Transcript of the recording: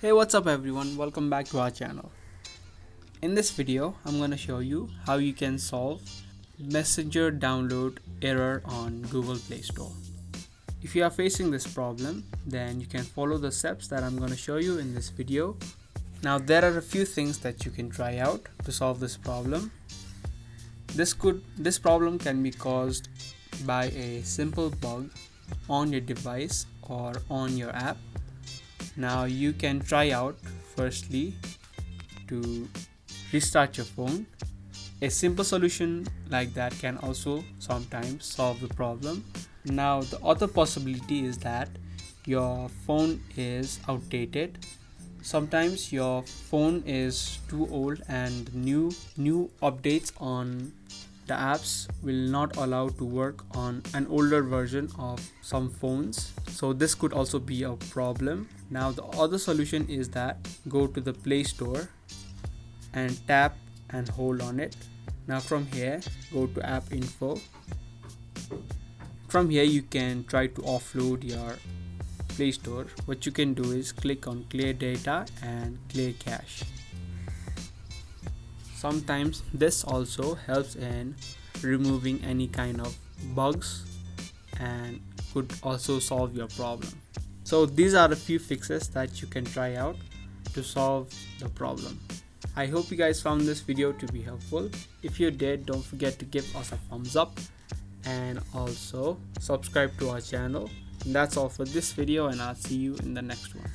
Hey, what's up everyone, welcome back to our channel. In this video I'm going to show you how you can solve messenger download error on Google Play Store. If you are facing this problem, then you can follow the steps that I'm going to show you in this video. Now there are a few things that you can try out to solve this problem. This problem can be caused by a simple bug on your device or on your app. Now you can try out firstly to restart your phone. A simple solution like that can also sometimes solve the problem. Now the other possibility is that your phone is outdated. Sometimes your phone is too old and new updates on the apps will not allow to work on an older version of some phones, so this could also be a problem. Now the other solution is that go to the Play Store and tap and hold on it. Now from here go to app info. From here you can try to offload your Play Store. What you can do is click on clear data and clear cache. Sometimes this also helps in removing any kind of bugs and could also solve your problem. So these are a few fixes that you can try out to solve the problem. I hope you guys found this video to be helpful. If you did, don't forget to give us a thumbs up and also subscribe to our channel. And that's all for this video, and I'll see you in the next one.